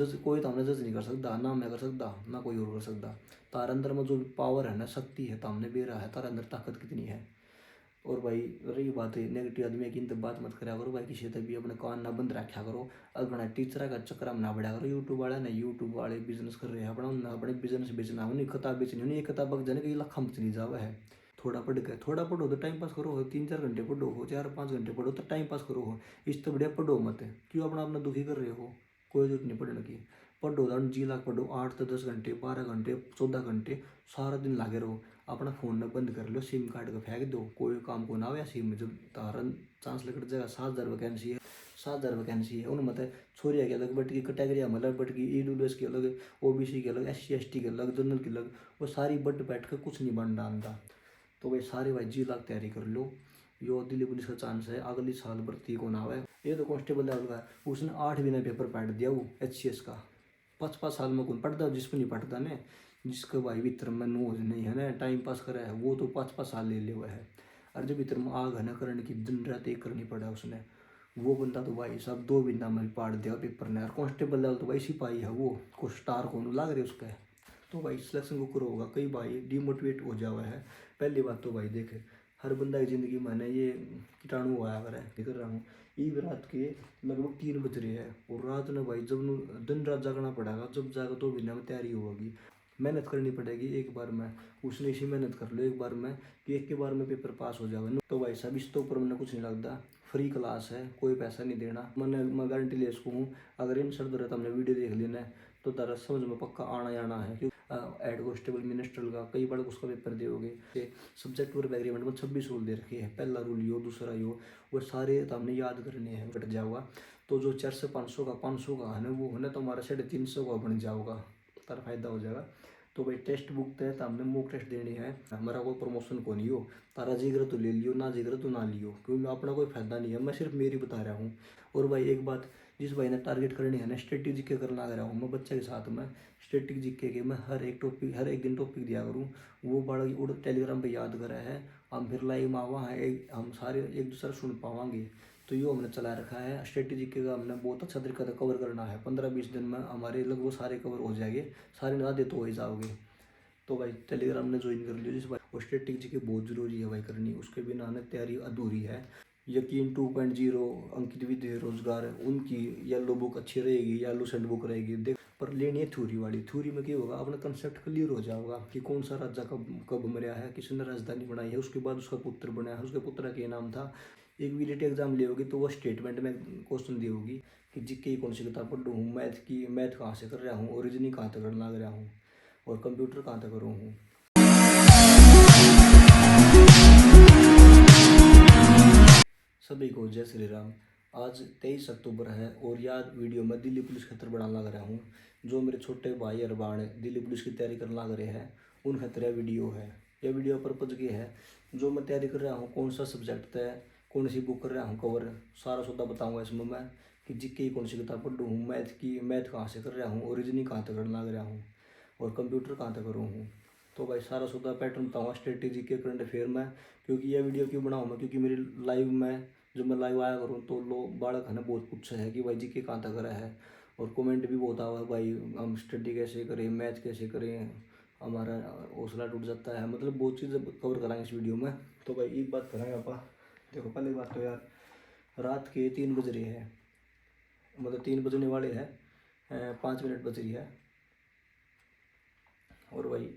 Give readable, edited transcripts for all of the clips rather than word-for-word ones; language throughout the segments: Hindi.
जज कोई तो हमने जज नहीं कर सकता, ना मैं कर सकता ना कोई और कर सकता। तारे अंदर में जो पावर है ना, शक्ति है, तो हमने बेरा है तारे अंदर ताकत कितनी है। और भाई रही बात है नेगेटिव आदमी की, तो बात मत करा करो भाई, किसी से भी अपने कान ना बंद रखा करो। अगर टीचर का चक्कर में ना बढ़ा करो। यूट्यूब वाले ना, यूट्यूब वाले बिजनेस कर रहे हैं अपना, ना अपने बिजनेस बेचना, उन्हें किताब बेचनी, उन्हें किताब बक जाने की लखा में चली जावा है। थोड़ा पढ़ के, थोड़ा पढ़ो तो टाइम पास करो हो, 3-4 घंटे पढ़ो हो, 4-5 घंटे पढ़ो तो टाइम पास करो हो। इस तो बढ़िया पढ़ो मत, क्यों अपना अपना दुखी कर रहे हो। कोई जरूरत नहीं पढ़ने की। पढ़ो तो जी लाख पढ़ो, 8 से 10 घंटे, 12 घंटे, 14 घंटे, सारा दिन लागे रहो। अपना फ़ोन न बंद कर लो, सिम कार्ड का फेंक दो, कोई काम को ना हो। या सिम में जब तारन चांस लकट जाएगा। 7,000 वैकेंसी है, 7,000 वैकेंसी है उन मतलब छोरिया की अलग बट की कैटेगरी, मतलब बट की EWS की अलग, OBC की अलग, SC ST की अलग, जनरल की अलग, वो सारी बट बैठ कर कुछ नहीं बन डालता। तो भाई सारे भाई जी लाख तैयारी कर लो। यो दिल्ली पुलिस का चांस है, अगली साल भर्ती को ना आवे। ये तो कांस्टेबल लेवल का है, उसने 8 महीने पेपर पढ़ दिया वो HCS का। 5-5 साल में कौन पढ़ता, जिसको नहीं पढ़ता ने, जिसके भाई भीतर में नोज नहीं है ना, टाइम पास करे है, वो तो 5-5 साल ले ले हुआ है। और जो भीतर में आग है ना करने की, दिन रात एक करनी पड़ा उसने, वो बंदा तो भाई साहब 2 महीना में पाड़ दिया पेपर ने। और कांस्टेबल लेवल तो भाई सिपाही है वो, को स्टार कौन लाग रहे उसका है। तो भाई सिलेक्शन को करो होगा, कई भाई डिमोटिवेट हो जावा है। पहली बात तो भाई देखे, हर बंदा की ज़िंदगी में ना ये कीटाणु आया कर है, निकल रहा हूँ। ईब रात के लगभग 3 बज रहे हैं, और रात में भाई जब दिन रात जागना पड़ेगा, जब जाएगा 2 महीने में तैयारी होगी, मेहनत करनी पड़ेगी एक बार में। उसने इसी मेहनत कर लो एक बार में, कि एक के बार में पेपर पास हो जाए। तो भाई साहब इस तो ऊपर मैंने कुछ नहीं लगता, फ्री क्लास है, कोई पैसा नहीं देना। मैं गारंटी ले सकूँ हूँ, अगर इन सर दर हमने वीडियो देख लेना है तो तारा समझ में पक्का आना ही आना है। क्योंकि हेड कांस्टेबल मिनिस्ट्रल का कई बार उसका पेपर दोगे। सब्जेक्ट वर्क एग्रीमेंट में 26 रूल दे रखे हैं, पहला रूल यो, दूसरा यो, वो सारे तो हमने याद करने हैं, कट जाओगा। तो जो 400-500 का, 500 का है ना, वो है ना तो हमारा 350 का बन जाओगा, तारा फायदा हो जाएगा। तो भाई टेस्ट बुक तय तो हमने मॉक टेस्ट देनी है, हमारा कोई प्रमोशन को नहीं हो। तारा जिगर तो ले लियो, ना जिगर तो ना लियो, क्योंकि अपना कोई फायदा नहीं है, मैं सिर्फ मेरी बता रहा हूँ। और भाई एक बात, जिस भाई ने टारगेट करनी है ना, स्ट्रेटेजी के करना आ रहा हूँ मैं बच्चे के साथ में, स्ट्रेटेजी के मैं हर एक टॉपिक, हर एक दिन टॉपिक दिया करूँ। वो बड़ा उड़ टेलीग्राम पे याद करा है, हम फिर लाइव में आवा है, हम सारे एक दूसरे सुन पावांगे। तो यो हमने चला रखा है स्ट्रेटेजी के का, हमने बहुत अच्छा तरीका से कवर करना है। 15-20 दिन में हमारे लगभग सारे कवर हो जाएंगे, सारे ना दे तो हो ही जाओगे। तो भाई टेलीग्राम ने ज्वाइन कर लियो जिस भाई, और स्ट्रेटेजी की बहुत जरूरी है भाई करनी, उसके बिना ना तैयारी अधूरी है। यकीन 2.0 अंकित विद्या रोजगार, उनकी येलो बुक अच्छी रहेगी, येलो सेंड बुक रहेगी देख, पर लेनी है थ्योरी वाली। थ्योरी में क्या होगा, अपना कंसेप्ट क्लियर हो जाएगा कि कौन सा राजा कब कब मरा है, किसने राजधानी बनाई है, उसके बाद उसका पुत्र बना है, उसके पुत्र का क्या नाम था। एक विलेट एग्जाम ले होगी तो वो स्टेटमेंट में क्वेश्चन दी होगी कि जीके की कौन सी किताब पढ़ रहा हूँ, मैथ की, मैथ कहाँ से कर रहा हूँ, और रीजनिंग कहाँ तक करने लग रहा हूँ, और कंप्यूटर कहाँ तक करूँ हूँ। सभी को जय श्री राम। आज 23 अक्टूबर है, और याद वीडियो में दिल्ली पुलिस खतर बनाने लग रहा हूँ। जो मेरे छोटे भाई और बहन दिल्ली पुलिस की तैयारी करने लग रहे हैं, उन खतरे वीडियो है। यह वीडियो पर्पज ये है, जो मैं तैयारी कर रहा हूँ, कौन सा सब्जेक्ट है, कौन सी बुक कर रहा हूँ कवर, सारा सौदा बताऊँगा इसमें मैं, कि जीके की कौन सी किताब पढ़ रहा हूँ, मैथ की, मैथ कहाँ से कर रहा हूँ, और रीजनिंग कहाँ तक करने लग रहा हूँ, और कंप्यूटर कहाँ तक करूँ हूँ। तो भाई सारा सौदा पैटर्न बताऊँगा स्ट्रेटेजी के, करंट अफेयर में। क्योंकि यह वीडियो क्यों बनाऊँ मैं, क्योंकि मेरी लाइव में जब मैं लाइव आया करूँ तो लोग बालक है ना बहुत पूछे है कि भाई जी के कहाँ तक करा है, और कमेंट भी बहुत आवा है भाई हम स्टडी कैसे करें, मैथ कैसे करें, हमारा हौसला टूट जाता है, मतलब बहुत चीज़ कवर कराएंगे इस वीडियो में। तो भाई एक बात करेंगे आप, देखो पहली बात तो यार, रात के 3 बज रहे हैं, मतलब 3 बजने वाले हैं, 5 मिनट बज रही है। और भाई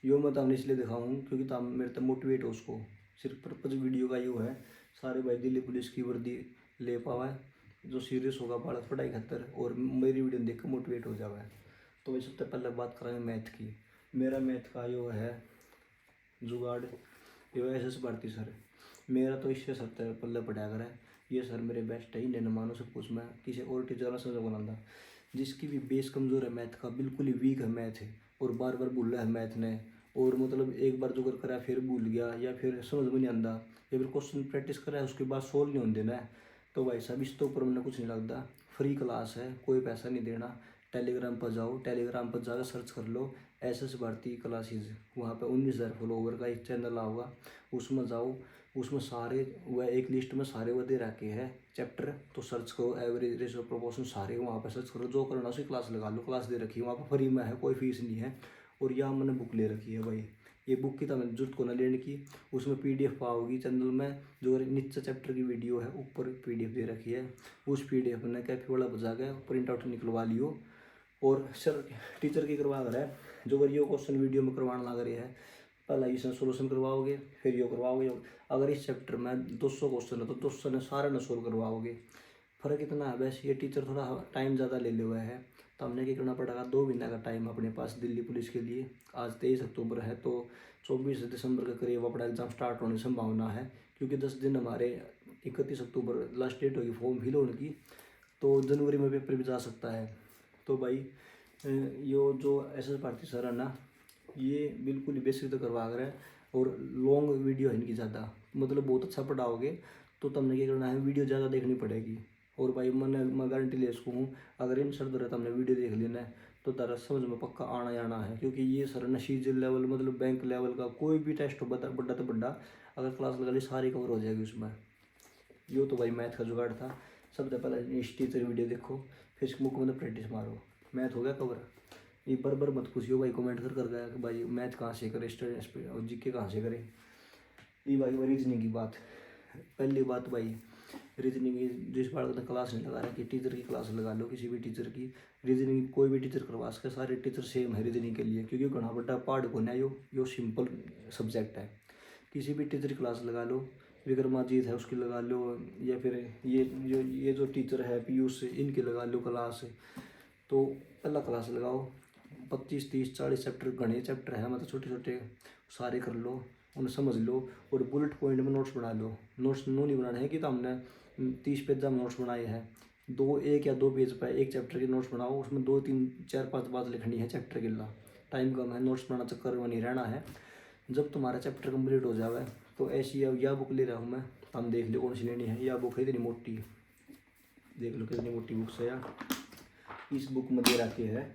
यो मैं तो हमने इसलिए दिखाऊँ क्योंकि तुम मेरे तक मोटिवेट हो, उसको सिर्फ पर्पज वीडियो का यो है, सारे भाई दिल्ली पुलिस की वर्दी ले पावा है, जो सीरियस होगा बालक पढ़ाई खातर, और मेरी वीडियो देख कर मोटिवेट हो जावा है। तो भाई सबसे पहले बात करेंगे मैथ की। मेरा मैथ का यो है जुगाड़, यो SS भारती सर, मेरा तो इससे सर पल्ले पड़ा कर है। ये सर मेरे बेस्ट है, इन्हें न मानो सब कुछ, मैं किसी और टीचर से बनाता। जिसकी भी बेस कमज़ोर है मैथ का, बिल्कुल ही वीक है मैथ है, और बार बार भूल रहा है मैथ ने, और मतलब एक बार जो कर करा फिर भूल गया, या फिर समझ में नहीं आता, या फिर क्वेश्चन प्रैक्टिस करा है उसके बाद सोल्व नहीं होने देना है। तो भाई साहब इस तो ऊपर मैंने कुछ नहीं लगता, फ्री क्लास है, कोई पैसा नहीं देना। टेलीग्राम पर जाओ, टेलीग्राम पर जाकर सर्च कर लो SS भारती क्लासेज, वहाँ पे 19,000 फॉलोवर का एक चैनल आओगा, उसमें जाओ, उसमें सारे वह एक लिस्ट में सारे वो दे रखे हैं चैप्टर। तो सर्च करो एवरेज, रेशो, प्रोपोर्शन, सारे वहाँ पर सर्च करो, जो करना उसी क्लास लगा लो। क्लास दे रखी है वहाँ पर, फ्री में है, कोई फीस नहीं है। और यहाँ मैंने बुक ले रखी है भाई, ये बुक की तो मैंने जरूरत को ना लेने की। उसमें PDF पाओगी चैनल में, जो नीचे चैप्टर की वीडियो है ऊपर PDF दे रखी है। उस PDF ने कैफे वाला बजा के प्रिंट आउट निकलवा लियो। और सर टीचर की करवा कर है, जो अगर ये क्वेश्चन वीडियो में करवाने लग रहे हैं, पहला इसमें सोल्यूशन करवाओगे, फिर यो करवाओगे। अगर इस चैप्टर में 200 क्वेश्चन है तो 200 ने सारे ने सोल्व करवाओगे। फ़र्क इतना है बस, ये टीचर थोड़ा टाइम ज़्यादा ले हुआ है, तो हमने क्या करना पड़ेगा, 2 महीने का टाइम अपने पास दिल्ली पुलिस के लिए। आज 23 अक्टूबर है, तो 24 दिसंबर के करीब अपना एग्ज़ाम स्टार्ट होने की संभावना है, क्योंकि 10 दिन हमारे 31 अक्टूबर लास्ट डेट होगी फॉर्म फिल होने की, तो जनवरी में पेपर भी जा सकता है। तो भाई यो जो SS भारती सर है ना, ये बिल्कुल ही बेसिक तो करवा रहे हैं, और लॉन्ग वीडियो है इनकी ज़्यादा, मतलब बहुत अच्छा पढ़ाओगे तो तुमने क्या करना है, वीडियो ज़्यादा देखनी पड़ेगी। और भाई मैं गारंटी ले सकूँ हूँ, अगर इन सर द्वारा तुमने वीडियो देख लेना है तो तारा समझ में पक्का आना जाना है, क्योंकि ये सर ना CG लेवल, मतलब बैंक लेवल का कोई भी टेस्ट हो, बड़ा तो बड़ा, अगर क्लास लगा ली सारी कवर हो जाएगी उसमें। यो तो भाई मैथ का जुगाड़ था। सबसे पहले इस टीचर वीडियो देखो, फिर इसको बुक में प्रैक्टिस मारो, मैथ हो गया कवर। ये बार मत पूछियो भाई, कमेंट कर गया कि भाई मैथ कहाँ से करे, स्टडी पे और GK कहाँ से करे। ये भाई रीजनिंग की बात, पहली बात भाई, रीजनिंग की जिस बार ने क्लास नहीं लगा रखी, टीचर की क्लास लगा लो, किसी भी टीचर की। रीजनिंग कोई भी टीचर करवा सके, सारे टीचर सेम है रीजनिंग के लिए, क्योंकि घना बड़ा पार्ट को ना यो सिंपल सब्जेक्ट है। किसी भी टीचर की क्लास लगा लो, विक्रमाजीत है उसकी लगा लो, या फिर ये जो टीचर है पीयूष, इनकी लगा लो क्लास। तो पहला क्लास लगाओ, 25, 30, 40 चैप्टर, घने चैप्टर है, मतलब छोटे छोटे सारे कर लो, उन्हें समझ लो, और बुलेट पॉइंट में नोट्स बना लो। नोट्स नो नहीं बनाने हैं कि तो हमने 30 पेज में नोट्स बनाए हैं, 1 या 2 पेज पर एक चैप्टर के नोट्स बनाओ, उसमें 2, 3, 4, 5 बात लिखनी है चैप्टर के ला। टाइम कम है, नोट्स बनाना चक्कर में नहीं रहना है। जब तुम्हारा चैप्टर कंप्लीट हो जाए तो ऐसी या बुक ले रहा हूँ मैं, हम देख लो कौन सी लेनी है। या बुक है इतनी मोटी, देख लो कितनी मोटी बुक्स है यार। इस बुक में दे रखे है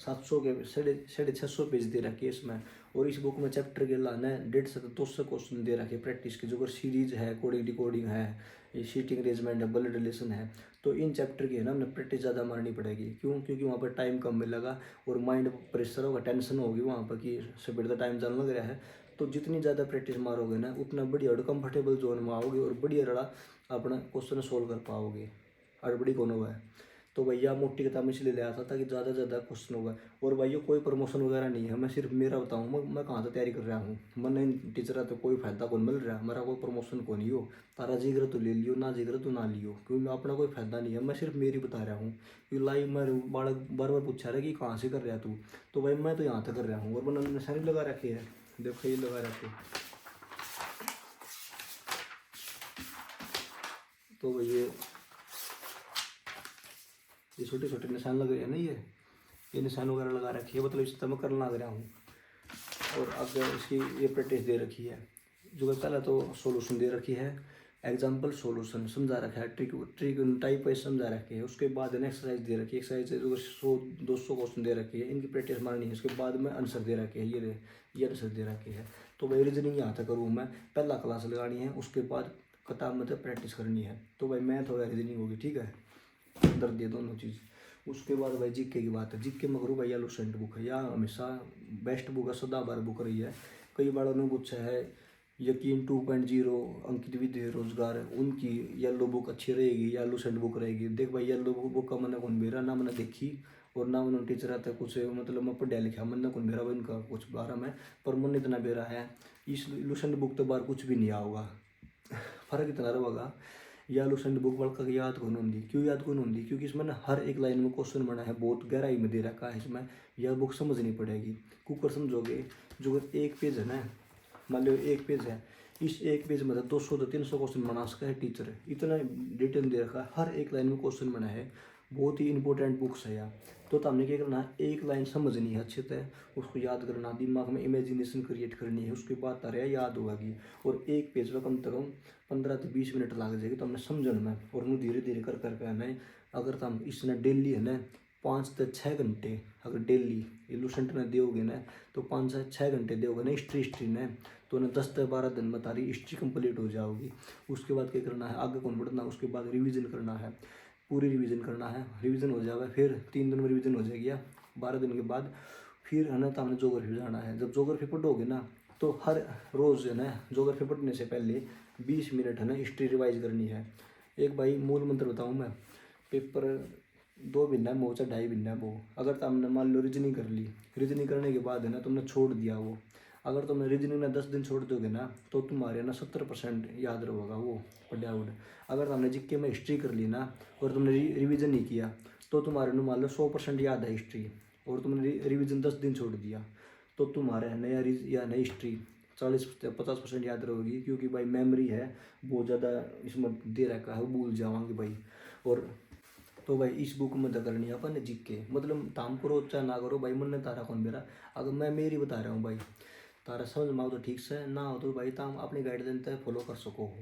700 के 650 पेज दे रखे है इसमें। और इस बुक में चैप्टर के लाना है 150 से 200 क्वेश्चन दे रखे प्रैक्टिस के, जो अगर सीरीज है, कोडिंग डिकोडिंग है, ये शीटिंग अरेंजमेंट है, ब्लड रिलेशन है, तो इन चैप्टर की है ना हमने प्रैक्टिस ज़्यादा मारनी पड़ेगी। क्यों? क्योंकि वहाँ पर टाइम कम मिलेगा, और माइंड प्रेशर होगा, टेंशन होगी वहाँ पर कि स्पीड का टाइम जाने लग रहा है। तो जितनी ज़्यादा प्रैक्टिस मारोगे ना, उतना बढ़िया और कंफर्टेबल जोन में आओगे, और बढ़िया रड़ा अपना क्वेश्चन सोल्व कर पाओगे। हड़बड़ी कौन हुआ है। तो भैया मोटी किताब इसलिए ले आता था कि ज़्यादा ज़्यादा क्वेश्चन होगा। और भैया कोई प्रमोशन वगैरह नहीं है, मैं सिर्फ मेरा बताऊँ, मैं कहाँ से तैयारी कर रहा हूँ, मैंने टीचर है तो कोई फायदा कौन मिल रहा है, मेरा कोई प्रमोशन कौन ही हो। तारा जिगर तो ले लियो, ना जिगर तो ना लियो, क्योंकि अपना कोई फायदा नहीं है, मैं सिर्फ मेरी बता रहा हूँ। कि लाइव में बालक बार बार पूछा रहा है कि कहाँ से कर रहा तू, तो भाई मैं तो यहाँ तक कर रहा हूँ, और मैंने निशानी लगा रखी है, देखो ये लगा रखे। तो भैया ये छोटे छोटे निशान लग रहे हैं ना, ये निशान वगैरह लगा रखी है, मतलब इस तरह मैं करना लग रहा हूँ। और अब इसकी ये प्रैक्टिस दे रखी है, जो पहले तो सॉल्यूशन दे रखी है, एग्जाम्पल सॉल्यूशन समझा रखा है, ट्रिक ट्रिक टाइप वाइज समझा रखे है। उसके बाद एक्सरसाइज दे रखी है, एक्सरसाइज जो 100-200 क्वेश्चन दे रखी है, इनकी प्रैक्टिस मारनी है। उसके बाद में आंसर दे रखे है, ये आंसर दे रखे है। तो भाई रीजनिंग यहाँ तक करूँ मैं, पहला क्लास लगानी है, उसके बाद किताब में प्रैक्टिस करनी है। तो भाई मैथ होगा, रीजनिंग होगी, ठीक है, अंदर दिए दोनों चीज़। उसके बाद भाई GK की बात है, GK में करूँ भैया लुसेंट बुक है, या हमेशा बेस्ट बुक है, सदाबहार बुक रही है। कई बार ने पूछा है यकीन 2.0 अंकित विद्या रोजगार, उनकी येलो बुक अच्छी रहेगी या लुसेंट बुक रहेगी। देख भाई येलो बुक का मैंने कौन बेरा ना, मैंने देखी, और ना मैंने टीचर आता कुछ, मतलब मैं पढ़ा लिखा, मैंने कौन बेरा इनका कुछ बारह में, पर मन इतना बेरा है। इस लुसेंट बुक तो बाहर कुछ भी नहीं आओगा, फर्क इतना रहेगा। या लुसेंट बुक वाला याद कौन होंगी, क्यों याद कौन होंगी, क्योंकि इसमें ना हर एक लाइन में क्वेश्चन बना है, बहुत गहराई में दे रखा है इसमें। यह बुक समझनी पड़ेगी, कुकर समझोगे। जो एक पेज है ना, मान लो एक पेज है, इस एक पेज में 200 से 300 क्वेश्चन बना सका है टीचर, इतना डिटेल दे रखा है, हर एक लाइन में क्वेश्चन बना है। बहुत ही इंपॉर्टेंट बुक्स है यार। तो हमने क्या करना है, एक लाइन समझनी है अच्छे से, उसको याद करना, दिमाग में इमेजिनेशन क्रिएट करनी है, उसके बाद तारे याद होगी। और एक पेज पर कम से कम 15 से 20 मिनट लग जाएगी तो हमने समझने में, और धीरे धीरे कर करके है ना, अगर हम इसने डेली है ना 5 से 6 घंटे अगर डेली ये लूसेंट ने दोगे ना, तो 5 से 6 घंटे दोगे ना हिस्ट्री ने, तो ना 10 से 12 दिन में तारी हिस्ट्री कंप्लीट हो जाओगी। उसके बाद क्या करना है, आगे कौन बढ़ना, उसके बाद रिवीजन करना है, पूरी रिवीजन करना है। रिवीजन हो जाएगा, फिर 3 दिन में रिवीजन हो जाएगी, या 12 दिन के बाद फिर है ना तो हमने जोग्राफी जाना है। जब जोग्राफी पढ़ोगे ना, तो हर रोज़ है ना जोग्राफी पढ़ने से पहले 20 मिनट है ना हिस्ट्री रिवाइज करनी है। एक भाई मूल मंत्र बताऊँ मैं, पेपर 2 महीना है वो, चाहे 2.5 महीना है वो, अगर तुमने मान लो रीजनिंग कर ली, रीजनिंग करने के बाद है ना तुमने छोड़ दिया वो, अगर तुमने रीजनिंग में 10 दिन छोड़ दोगे ना, तो तुम्हारे ना 70% याद रहेगा वो पढ़ा हुआ। अगर तुमने जीके में हिस्ट्री कर ली ना, और तुमने रिवीजन नहीं किया, तो तुम्हारे ना मान लो 100% याद है हिस्ट्री, और तुमने रिवीजन 10 दिन छोड़ दिया, तो तुम्हारे नया या नई हिस्ट्री 40-50% याद रहेगी, क्योंकि भाई मेमोरी है बहुत ज़्यादा इसमें दे रखा है, वो भूल जावांगे भाई। और तो भाई इस बुक में तो करनी है अपन जीके, मतलब ताम करो चाहे ना करो भाई, मन ने तारा कौन मेरा, अगर मैं मेरी बता रहा हूँ भाई, तारा समझ में आओ तो ठीक से, ना हो तो भाई ताम अपनी गाइडलाइन तय फॉलो कर सको हो।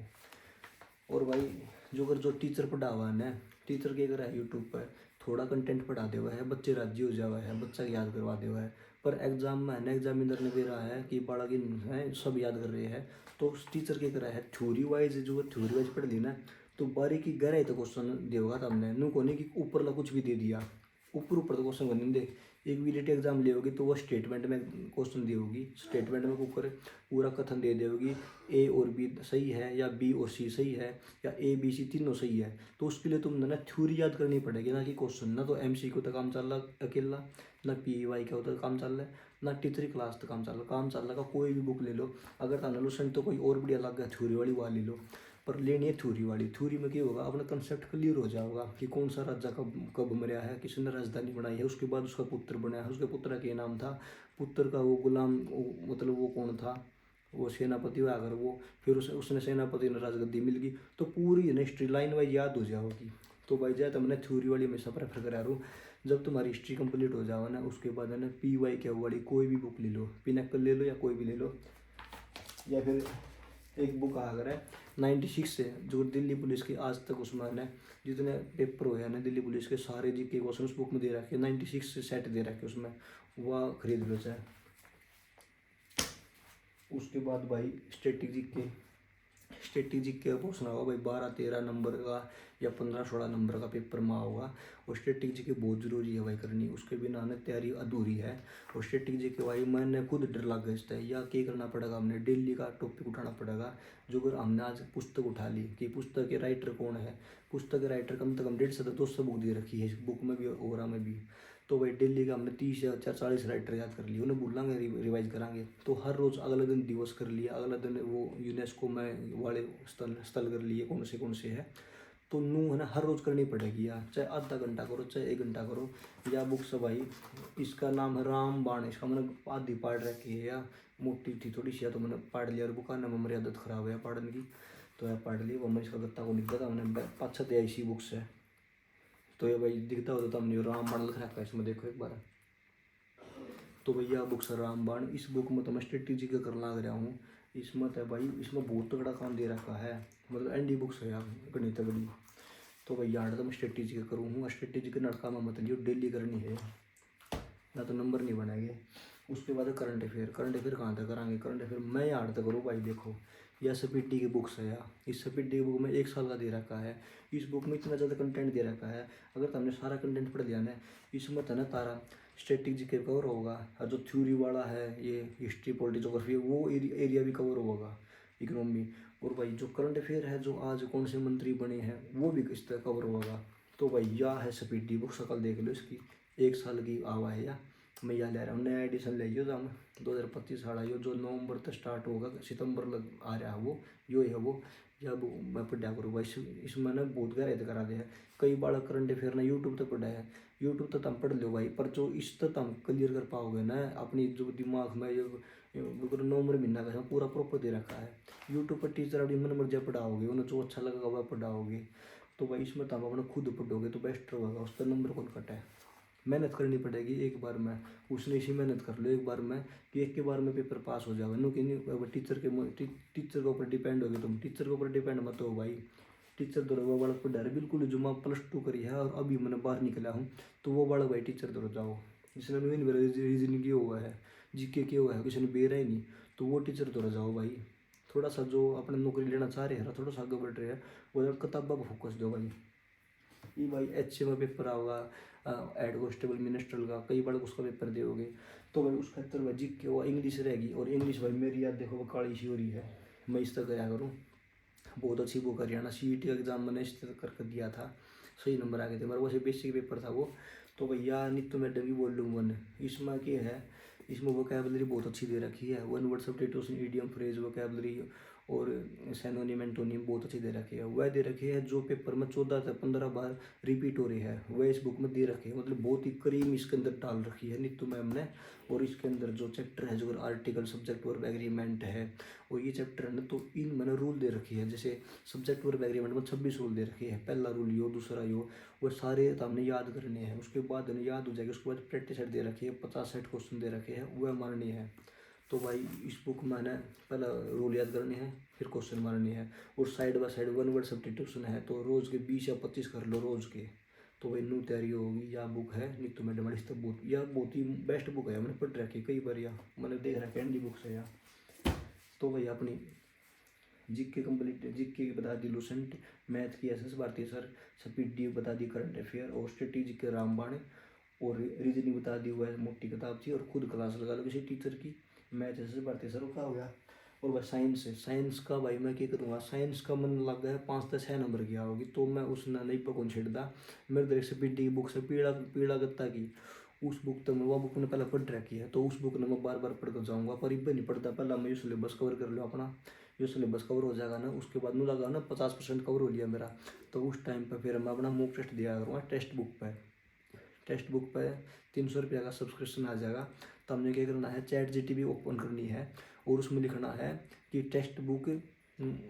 और भाई जो टीचर पढ़ा हुआ है ना, टीचर क्या करा है यूट्यूब पर थोड़ा कंटेंट पढ़ा दे हुआ है, बच्चे राजी हो जावा है, बच्चा याद करवा दे हुआ है। पर एग्जाम में है ना, एग्जामिनर ने दे रहा है कि बालक है सब याद कर रहे हैं, तो उस टीचर क्या करा है थ्योरी वाइज, जो थ्योरी वाइज पढ़ ली ना, तो बारीकी गहराई तो क्वेश्चन देगा तुमने, नू कोने कि ऊपर ला कुछ भी दे दिया, ऊपर ऊपर तो क्वेश्चन बने दे। एक वीडियो एग्जाम ले होगी तो वो स्टेटमेंट में क्वेश्चन दी होगी, स्टेटमेंट में ऊपर पूरा कथन दे देगी, ए और बी सही है या बी और सी सही है या ए बी सी तीनों सही है। तो उसके लिए तुमने ना थ्योरी याद करनी पड़ेगी, ना कि क्वेश्चन। ना तो MCQ तक काम चल रहा अकेला, ना PY का उधर काम चल रहा है, ना टीचरी क्लास तक काम चल रहा का कोई भी बुक ले लो। अगर ताना लुसेंट तो कोई और बढ़िया लग गया थ्योरी वाली वो ले लो, पर लेनी है थ्योरी वाली। थ्योरी में क्या होगा, अपना कंसेप्ट क्लियर हो जाएगा कि कौन सा राजा कब कब मरा है, किसने राजधानी बनाई है, उसके बाद उसका पुत्र बनाया है, उसके पुत्र का नाम था, पुत्र का वो गुलाम मतलब वो कौन था, वो सेनापति हुआ अगर वो, फिर उसने सेनापति ने राजगद्दी मिल गई, तो पूरी हिस्ट्री लाइन वाइज याद हो जाएगी। तो भाई जाए तो मैंने थ्योरी वाली हमेशा प्रेफर करा रहा हूँ। जब तुम्हारी हिस्ट्री कंप्लीट हो जाओ ना, उसके बाद है ना PY क्या वाली कोई भी बुक ले लो, पिनक्कल ले लो या कोई भी ले लो, या फिर एक बुक आ गया है 96 से, जो दिल्ली पुलिस के आज तक उसमें है जितने पेपर हुए हैं ना दिल्ली पुलिस के, सारे जीके क्वेश्चन उस बुक में दे रखे, 96 से सेट दे रखे उसमें, वह खरीद लो चाहे। उसके बाद भाई स्ट्रेटेजिक के पूछना होगा भाई, 12-13 नंबर का या 15-16 नंबर का पेपर में होगा। और स्ट्रेटेजी के बहुत जरूरी है भाई करनी, उसके बिना ना तैयारी अधूरी है। और स्ट्रेटेजी के भाई मैंने खुद डर लग गया है, या क्या करना पड़ेगा, हमने डेली का टॉपिक उठाना पड़ेगा। जो अगर हमने आज पुस्तक उठा ली कि पुस्तक के राइटर कौन है, पुस्तक के राइटर कम से कम 150 से 200 बुक दे रखी है इस बुक में भी और में भी, तो भाई डेली का हमने 30 या 40 राइटर याद कर लिए, उन्हें भूलांगे रिवाइज करांगे। तो हर रोज़ अगला दिन दिवस कर लिया, अगला दिन वो यूनेस्को में वाले स्थल कर लिए कौन से है, तो नू है ना हर रोज़ करनी पड़ेगी यार, चाहे आधा घंटा करो चाहे 1 घंटा करो। या बुक से भाई इसका नाम है रामबाण, इसका मैंने आधी पढ़ रखी है, या मोटी थी थोड़ी सी, तो मैंने पढ़ लिया, और बुका ना मेरी आदत खराब है पढ़ने की, तो यार पढ़ ली वो। मैं इसका गत्ता को लिखता था मैंने 5-6 ऐसी बुक्स है, तो ये भाई दिखता होता तो हमने रामबाण लिख रखा है इसमें, देखो एक बार। तो भैया बुक है रामबाण, इस बुक में तो मैं स्ट्रेटेजी का करना लग रहा हूँ। इसमें तो भाई इसमें बहुत तगड़ा काम दे रखा है, मतलब एनडी बुक्स है यार गणित तगड़ी। तो भाई यार तो मैं स्ट्रेटेजी का करूँ, स्ट्रेटेजी के नड़का में मत लियो, डेली करनी है, ना तो नंबर नहीं बनाएंगे। उसके बाद करंट अफेयर कहाँ तक कराएंगे, करंट अफेयर मैं यार तक करूँ भाई। देखो यह SPT की बुक्स है यार, इस SPT की बुक में 1 साल का दे रखा है, इस बुक में इतना ज़्यादा कंटेंट दे रखा है। अगर तुमने सारा कंटेंट पढ़ लिया ना, इसमें तो ना तारा स्ट्रेटेजी के कवर होगा, और जो थ्योरी वाला है ये हिस्ट्री पॉलिटी जोग्राफी वो एरिया भी कवर होगा, इकोनॉमी। और भाई जो करंट अफेयर है, जो आज कौन से मंत्री बने हैं वो भी इस तरह कवर होगा। तो भाई यह है SPT बुक, सकल देख लो इसकी, 1 साल की आवा है या मैं यह ले रहा हूँ। नया एडिशन ले जो हम 2025 आ रहा है, जो नवंबर तक स्टार्ट होगा, सितंबर लग आ रहा है वो, यो है वो। जब मैं पढ़ा करूँ भाई इसमें ना बहुत गहराई तक करा दे है। कई बार करंट अफेयर ना यूट्यूब तक पढ़ा है, यूट्यूब तक हम पढ़ लो भाई, पर जो इस तक हम क्लियर कर पाओगे ना अपनी जो दिमाग में, जो नवंबर महीना का पूरा प्रॉपर दे रखा है। यूट्यूब पर टीचर अपनी मन मर्जी पढ़ाओगे, उन्हें जो अच्छा लगेगा वह पढ़ाओगे। तो भाई इसमें तो हम अपना खुद पढ़ोगे तो बेस्ट रहेगा, उस पर नंबर कौन कटा है। मेहनत करनी पड़ेगी एक बार में, उसने इसी मेहनत कर लो एक बार में कि एक के बार में पेपर पास हो जाओगे। नो कि नहीं टीचर के टीचर के ऊपर डिपेंड होगी तुम, टीचर के ऊपर डिपेंड मत हो भाई। टीचर दौर वो बालक पढ़ा रहे बिल्कुल जो मैं +2 करी है और अभी मैंने बाहर निकला हूँ, तो वो बालक भाई टीचर दौर जाओ जिसने नहीं मेरा रीजनिंग किया हुआ है, जीके किया हुआ है, किसी ने बेरा ही नहीं, तो वो टीचर दौर जाओ भाई। थोड़ा सा जो अपने नौकरी लेना चाह रहे हैं, थोड़ा सा आगे बढ़ रहे हैं, वो किताबों पर फोकस दो भाई। ये भाई HA में पेपर आओगा, हेड कांस्टेबल मिनिस्ट्रल का, कई बार उसका पेपर दोगे, तो भाई उसका अंतर भाई जीके वो इंग्लिश रहेगी, और इंग्लिश भाई मेरी याद देखो वो काली सी हो रही है, मैं इस तरह कराया करूँ। बहुत अच्छी बुक हरियाणा CET एग्जाम मैंने इस तरह करके दिया था, सही नंबर आ गए थे मेरे, वैसे बेसिक पेपर था वो। तो भैया नित्य मैडम भी बोल लूँगा मैं, इसमें क्या है, इसमें वोकैबलरी बहुत अच्छी दे रखी है, one word substitution idiom phrase vocabulary और सैनोनिम एंटोनिम बहुत अच्छी दे रखी है। वह दे रखी है जो पेपर में 14 से 15 बार रिपीट हो रही है, वह इस बुक में दे रखी है, मतलब बहुत ही करीम इसके अंदर डाल रखी है नीतू मैम ने। और इसके अंदर जो चैप्टर है, जो आर्टिकल सब्जेक्ट वर्ब एग्रीमेंट है, और ये चैप्टर है ना, तो इन मैंने रूल दे रखी है, जैसे सब्जेक्ट वर्ब एग्रीमेंट में 26 रूल दे रखे हैं, पहला रूल यो, दूसरा यो, वो सारे तो हमने याद करने हैं, उसके बाद हमें याद हो जाएगा, उसके बाद प्रैक्टिस सेट दे रखी है, 50-60 क्वेश्चन दे रखे हैं, वह मारनी है। तो भाई इस बुक में ना पहला रूल याद करनी है, फिर क्वेश्चन मारनी है, और side by side one word substitution है, तो रोज़ के 20 या 25 कर लो रोज़ के, तो भाई नू तैयारी होगी। यह बुक है नीतू मैडम इस तक बहुत, यह बहुत ही बेस्ट बुक है, मैंने पढ़ रखी कई बार, यह मैंने देख रखा है बुक से यह। तो भाई अपनी जीके कंप्लीट, जीके की बता दी लूसेंट, मैथ की SS Bharti sir, speedy बता दी करंट अफेयर, और स्ट्रेटेजी के रामबाण, और रीजनिंग बता दी हुआ है, मोटी किताब थी, और खुद क्लास लगा लो किसी टीचर की, मैथ SS भारती सर का हो गया। और वह साइंस है, साइंस का भाई मैं क्या करूँगा, साइंस का मन लग गया 5 से 6 नंबर की होगी, तो मैं उसने नहीं पकड़ छेड़दा, मेरे देख स्पीड डी बुक से पीड़ा पीड़ा गत्ता की, उस बुक तक मैं, वह बुक मैंने पहले पढ़ रखी है, तो उस बुक ने मैं बार बार पढ़ कर जाऊँगा, पर इब्बे नहीं पढ़ता, पहला मैं ये सिलेबस कवर कर लो अपना, जो सिलेबस कवर हो जाएगा ना, उसके बाद में लगा ना 50% कवर हो लिया मेरा, तो उस टाइम पर फिर मैं अपना मॉक टेस्ट दिया करूँगा टेक्स्ट बुक पर। टेक्स्ट बुक पर 300 रुपये का सब्सक्रिप्शन आ जाएगा, तो हमने क्या करना है, ChatGPT ओपन करनी है, और उसमें लिखना है कि text book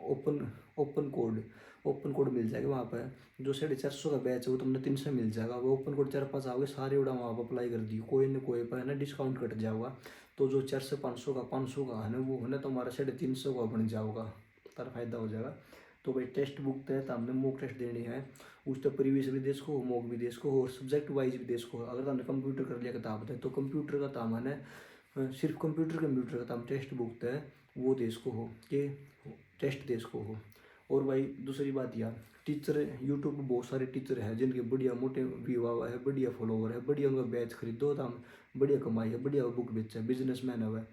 open open code मिल जाएगा वहाँ पर, जो 450 का बैच है वो तुमने 300 मिल जाएगा, वो ओपन कोड 4-5 आओगे सारे उड़ा वहाँ पर अप्लाई कर दियो, कोई न कोई पर है ना डिस्काउंट कट जाएगा, तो जो 4 से 500 का है ना, वो है ना तुम्हारा 350 का बन जाएगा, तारा फायदा हो जाएगा। तो भाई टेक्स्ट बुक तहत हमने मॉक टेस्ट देनी है, उस तक प्रीवियस भी देश को, मॉक भी देश को, और सब्जेक्ट वाइज भी देश को। अगर तुमने कंप्यूटर कर लिया किताब है, तो कंप्यूटर का ताम है सिर्फ कंप्यूटर का ताम टेक्स्ट बुक है वो देश को हो कि टेस्ट देश को हो। और भाई दूसरी बात यार, टीचर यूट्यूब पर बहुत सारे टीचर हैं जिनके बढ़िया मोटे व्यू आवा है, बढ़िया फॉलोवर है, बढ़िया उनका बैच खरीदो तो हम, बढ़िया कमाई है, बढ़िया बुक बेचा है, बिजनेसमैन है वह।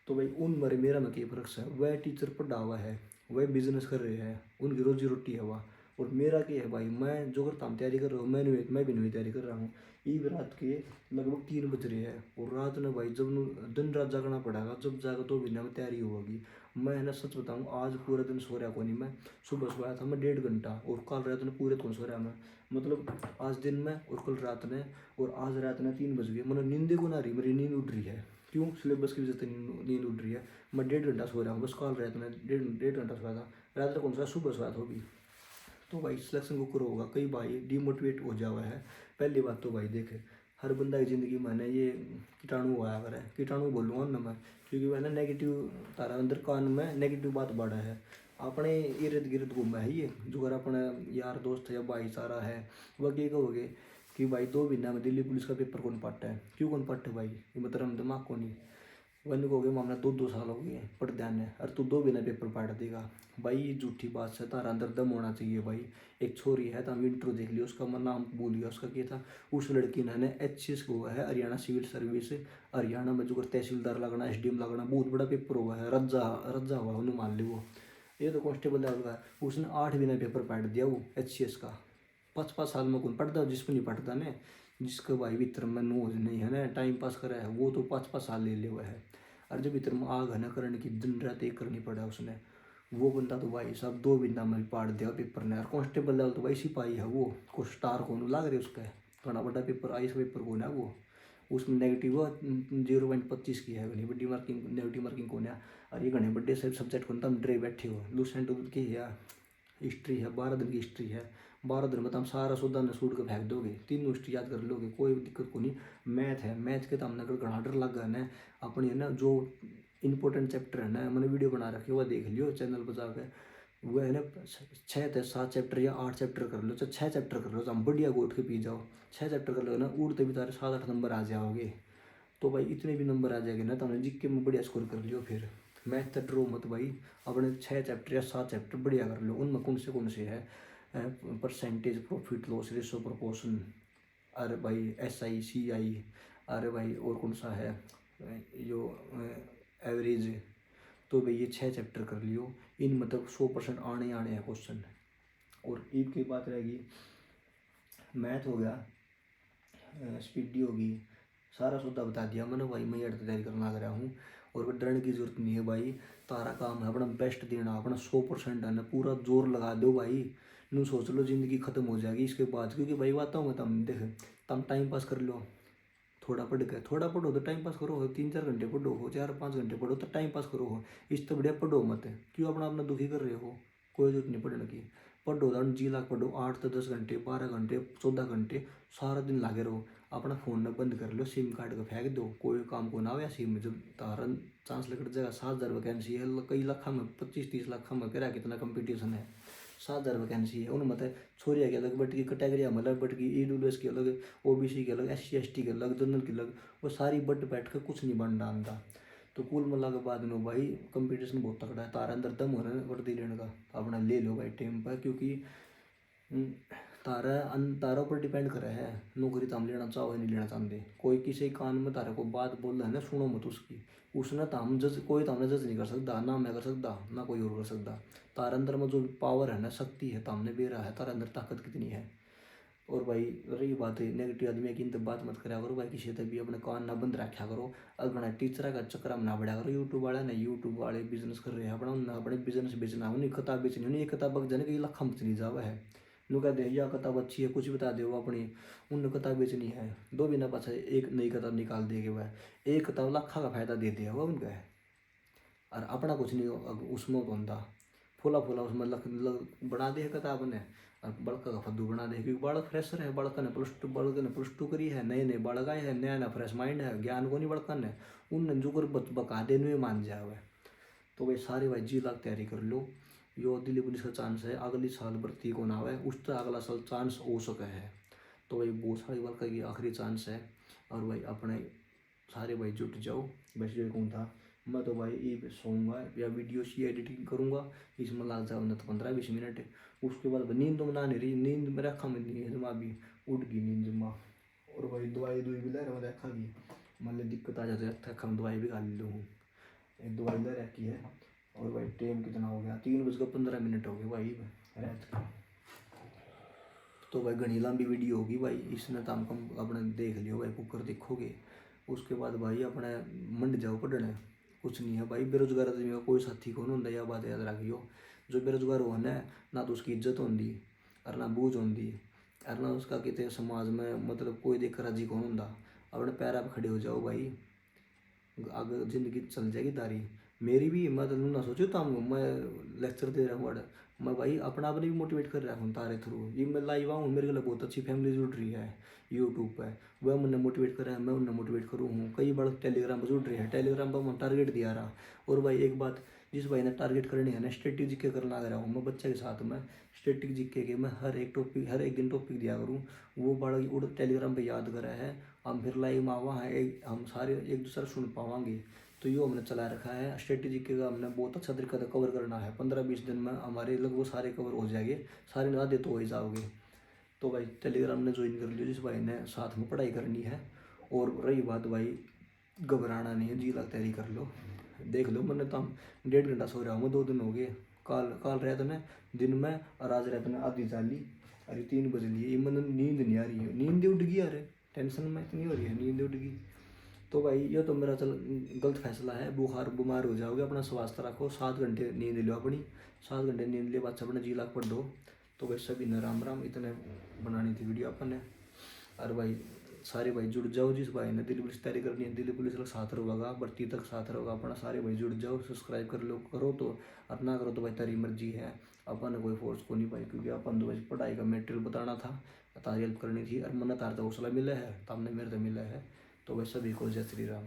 तो भाई उन मरे मेरा में क्या फर्क है, वह टीचर पढ़ा हुआ है, वह बिजनेस कर रहे हैं, उनकी रोजी रोटी है वह, और मेरा क्या है भाई, मैं जो करता हूँ तैयारी कर रहा हूँ, मैं भी नहीं तैयारी कर रहा हूँ। ईद रात के लगभग 3 बज रहे हैं, और रात में भाई जब दिन रात जागना पड़ेगा, जब जाएगा तो महीना में तैयारी होगी। मैं ना सच बताऊँ, आज पूरा दिन सो रहा को नहीं, मैं सुबह सोया था मैं 1.5 घंटा, और कल रात में पूरे कौन सो रहा मैं, मतलब आज दिन में और कल रात में, और आज रात में 3 बज गए, मतलब नींदे को ना रही, मेरी नींद उड़ रही है, क्यों, सिलेबस की वजह से नींद उड़ रही है। मैं 1.5 घंटा सो रहा हूँ, बस कल रात में 1.5 घंटा सोया था, रात में कौन सा सुबह सोया था होगी। तो भाई सिलेक्शन को करो होगा, कई भाई डिमोटिवेट हो जावा है। पहली बात तो भाई देखे, हर बंदा की ज़िंदगी में ना ये कीटाणु हुआ है, कीटाणु बोलूँगा ना मैं, क्योंकि वह ना नेगेटिव, तारा अंदर कान में नेगेटिव बात बढ़ा है, अपने इर्द गिर्द घूमा है ये, जो अगर अपने यार दोस्त या भाईचारा है, वह क्या कहोगे कि भाई 2 महीना में दिल्ली पुलिस का पेपर कौन पढ़ता है, क्यों कौन पढ़ता है भाई, ये मतलब दिमाग को नहीं, वन को हो गए मामला 2-2 साल हो गए पढ़ ध्यान है, अरे तू 2 बिना पेपर पढ़ देगा भाई, ये झूठी बात से, तारा अंदर दम होना चाहिए भाई। एक छोरी है, तो हम इंटरव्यू देख लिया उसका, मैं नाम भूल गया उसका क्या था, उस लड़की ने HCS को हुआ है हरियाणा सिविल सर्विस, हरियाणा में जो तहसीलदार लगना, SDM लगना, बहुत बड़ा पेपर हुआ है, रज्जा रज्जा हुआ उन्हें मान ली वो, ये तो कांस्टेबल लेवल का है, उसने 8 बिना पेपर पढ़ दिया वो HCS का। 5-5 साल में कौन पढ़ता, जिसमें नहीं पढ़ता ने, जिसका भाई भीतर में नोज नहीं है ना, टाइम पास करा है, वो तो 5-5 साल ले लिया हुआ है। और जब भीतर में आग है ना करने की, दिन रात एक करनी पड़ा उसने, वो बंदा तो भाई साहब 2 महीना में पाड़ दिया पेपर ने। और कांस्टेबल लेवल तो भाई सिपाही है वो, को स्टार कौन लग रहे उसका, थोड़ा बड़ा पेपर आई पेपर कौन है वो, उसमें नेगेटिव 0.25 की है, घनी बड़ी मार्किंग, नेगेटिव मार्किंग कौन है। और ये घने बड़े सब्जेक्ट कौन, तुम डरे बैठे हो, लूसेंट की है, हिस्ट्री है, 12 दिन की हिस्ट्री है, 12 दिन में तुम सारा सौदा ने सूट कर फेंक दोगे, 3 हिस्ट्री याद कर लोगे, कोई दिक्कत को नहीं। मैथ है, मैथ के तो हमने अगर घना डर लग गया ना, अपनी है ना जो इंपॉर्टेंट चैप्टर है ना, मैंने वीडियो बना रखी है, वह देख लियो चैनल पर जाकर, वो है ना 6 7 चैप्टर या 8 चैप्टर कर लो, चाहे 6 चैप्टर कर लो, तो हम बढ़िया उठ के पी जाओ। 6 चैप्टर कर लो ना, उड़ते भी तारे 7 8 नंबर आ जाओगे। तो भाई इतने भी नंबर आ जाएंगे ना, तो हमने जीके में बढ़िया स्कोर कर लियो। फिर मैथ तो ड्रो मत भाई, अपने 6 चैप्टर या 7 चैप्टर बढ़िया कर लो। उनमें कौन से है, percentage, profit loss ratio, proportion, अरे भाई SI CI, अरे भाई और कौन सा है जो एवरेज। तो भाई ये 6 चैप्टर कर लियो, इन मतलब 100% आने आने हैं क्वेश्चन। और एक की बात रहेगी, मैथ हो गया, स्पीडी होगी, सारा सौदा बता दिया मैंने भाई। मैं यार तैयारी करना लग रहा हूँ, और डरने की जरूरत नहीं है भाई। तारा काम है अपना बेस्ट देना, अपना 100% है ना, पूरा जोर लगा दो भाई। नू सोच लो जिंदगी खत्म हो जाएगी इसके बाद, क्योंकि भाई बात हूँ तुम देख, तुम टाइम पास कर लो, थोड़ा पढ़ के, थोड़ा पढ़ो तो टाइम पास करो हो, 3 4 घंटे पढ़ो हो, 4 5 घंटे पढ़ो तो टाइम पास करो हो। इस तो बढ़िया पढ़ो मत, क्यों अपना अपना दुखी कर रहे हो। कोई जरूरत नहीं पढ़ने की। पढ़ो तो जी लाख पढ़ो, 8 से 10 घंटे, 12 घंटे, 14 घंटे, सारा दिन लागे रहो। अपना फ़ोन न बंद कर लो, सिम कार्ड का फेंक दो, कोई काम को ना हो। या सिम जब तारा चांस लग जाएगा, 7,000 वैकेंसी है कई लाखा में, 25 30 लाखा में करा, कितना कंपटीशन है। 7,000 वैकेंसी है उनमें, मतलब छोरिया की अलग बट की कैटेगरी में अलग बट की, EWS की अलग, OBC की अलग, SC ST की अलग, जनरल की अलग, वो सारी बट बैठ कर कुछ नहीं बन डालता। तो कुल मिला के बाद में भाई कंपटीशन बहुत तगड़ा है। तारा अंदर दम हो रहा है वर्दी लेने का, अपना ले लो भाई टाइम पर, क्योंकि तारा पर डिपेंड करे है। नौकरी तो हम लेना चाहो नहीं लेना चाहते, कोई किसी कान में तारे को बात बोल रहा है ना, सुनो मत उसकी। उसने तो हम जज, कोई तो हमने जज नहीं कर सकता, ना मैं कर सकता ना कोई और कर सकता। तारे अंदर में जो पावर है ना, शक्ति है, तो हमने बेरा है तारे अंदर ताकत कितनी है। और भाई रही बात है नेगेटिव आदमी की, इन बात मत करा करो भाई, किसी से भी अपने कान ना बंद रखा करो। अपना टीचर का चक्कर में ना बढ़ा करो। यूट्यूब वाले बिजनेस कर रहे हैं अपना, उन्हें अपने बिजनेस बेचना, उन्हें किताब बेचनी, उन्हें ये किताब बक जाने की लखा में चली जावा है। नु कह दे या किताब अच्छी है, कुछ बता दे वो अपनी, उन्हें किताब बेचनी है, 2 महीना पाछा एक नई किताब निकाल देगी वह, एक किताब लाखा का फायदा दे दिया वह उनका है। और अपना कुछ नहीं उसमें बनता, फूला फूला उसमें बना दे किताब ने, और बड़का का फद्दू बना दे। क्योंकि बालक फ्रेशर है, बड़का ने +2 करी है, नए नए बालक आए हैं, नया नया फ्रेश माइंड है, ज्ञान को नहीं बड़का ने, उन जो कर बका देने में मान जाए। तो भाई सारे भाई जी लाख तैयारी कर लो। यो दिल्ली पुलिस का चांस है, अगली साल भर्ती को ना आवे, उस तरह अगला साल चांस हो सके है। तो भाई बहुत सारी बार का ये आखिरी चांस है। और भाई अपने सारे भाई जुट जाओ। वैसे जो कहूँ था मैं, तो भाई ये सोऊंगा या वीडियो की एडिटिंग करूँगा, इसमें लग जाओ ना तो 15 20 मिनट। उसके बाद नींद तो ना नहीं रही, नींद मेरे अखा में नहीं है जमा, भी उठ गई नींद जमा। और भाई दवाई भी ले रहा हूँ अखा की, मान ली दिक्कत आ जाती है अखा में, दवाई भी खा ली हूँ, एक दवाई ले रखी है। और भाई टाइम कितना हो गया, 3:15 हो गए भाई रात का। तो भाई घनी लंबी वीडियो होगी भाई, इसने तो हम अपने देख लियो भाई, कुकर देखोगे। उसके बाद भाई अपने मंड जाओ पढ़ने, कुछ नहीं है भाई। बेरोजगार आदमी का कोई साथी कौन होता, यह बात याद रखियो। जो बेरोजगार हो ना तो उसकी इज्जत होती और ना बूझ होती, और ना उसका कितने समाज में मतलब कोई देख राजी कौन होता। अपने पैर पर खड़े हो जाओ भाई, आगे जिंदगी चल जाएगी तारी। मेरी भी हिम्मत ना सोचो तो मैं लेक्चर दे रहा हूँ, मैं भाई अपना अपने भी मोटिवेट कर रहा हूँ तारे थ्रू। ये मैं लाइव आऊँ, मेरे लिए बहुत अच्छी फैमिली जुड़ रही है यूट्यूब पर, वह मैंने मोटिवेट कर रहा है, मैं उन्हें मोटिवेट करूँ हूँ। कई बार टेलीग्राम पर जुड़ रही है, टेलीग्राम पर मैं टारगेट दिया रहा। और भाई एक बात, जिस भाई ने टारगेट करनी है ना, स्ट्रेटेजिक के करना आ रहा हूँ मैं बच्चे के साथ में, स्ट्रेटेजिक के मैं हर एक दिन टॉपिक दिया करूँ। वो बड़ा उड़ टेलीग्राम पे याद करा है, हम फिर लाइव में आवा है, हम सारे एक दूसरे सुन पावांगे। तो यो हमने चला रखा है स्ट्रेटेजिक का, हमने बहुत अच्छा तरीका से कवर करना है। 15 20 दिन में हमारे लगभग सारे कवर हो जाएंगे, सारे आधे तो हो ही जाओगे। तो भाई टेलीग्राम ने ज्वाइन कर लियो जिस भाई ने साथ में पढ़ाई करनी है। और रही बात भाई, घबराना नहीं है, जी लाख तैयारी कर लो। देख लो मैंने तो 1.5 घंटा सो रहा हूँ मैं, 2 दिन हो गए। काल रात ने दिन में, और आज रात ने आधी चाली, अरे 3 बज लिए, मैंने नींद नहीं आ रही है, नींद उठ गई यार, टेंशन में इतनी हो रही है, नींद उठ गई। तो भाई ये तो मेरा गलत फैसला है। बीमार हो जाओगे, अपना स्वास्थ्य रखो, 7 घंटे नींद लो अपनी, 7 घंटे नींद ले बाद अपने जी लाख पढ़ दो। तो भाई सभी ने राम राम, इतने बनानी थी वीडियो अपन ने। और भाई सारे भाई जुड़ जाओ, जिस भाई ने दिल्ली पुलिस तैयारी करनी है, दिल्ली पुलिस का साथ रहोगा, भर्ती तक साथ रहोगा अपना, सारे भाई जुड़ जाओ। सब्सक्राइब कर लो, करो तो, और ना करो तो भाई तेरी मर्जी है। अपन ने कोई फोर्स को नहीं पाई, क्योंकि अपन तो भाई पढ़ाई का मेटेरियल बताना था, तारी हेल्प करनी थी, और मन तार तो हौसला मिला है, तो हमने मेरे तो मिला है। तो भाई सभी को जय श्री राम।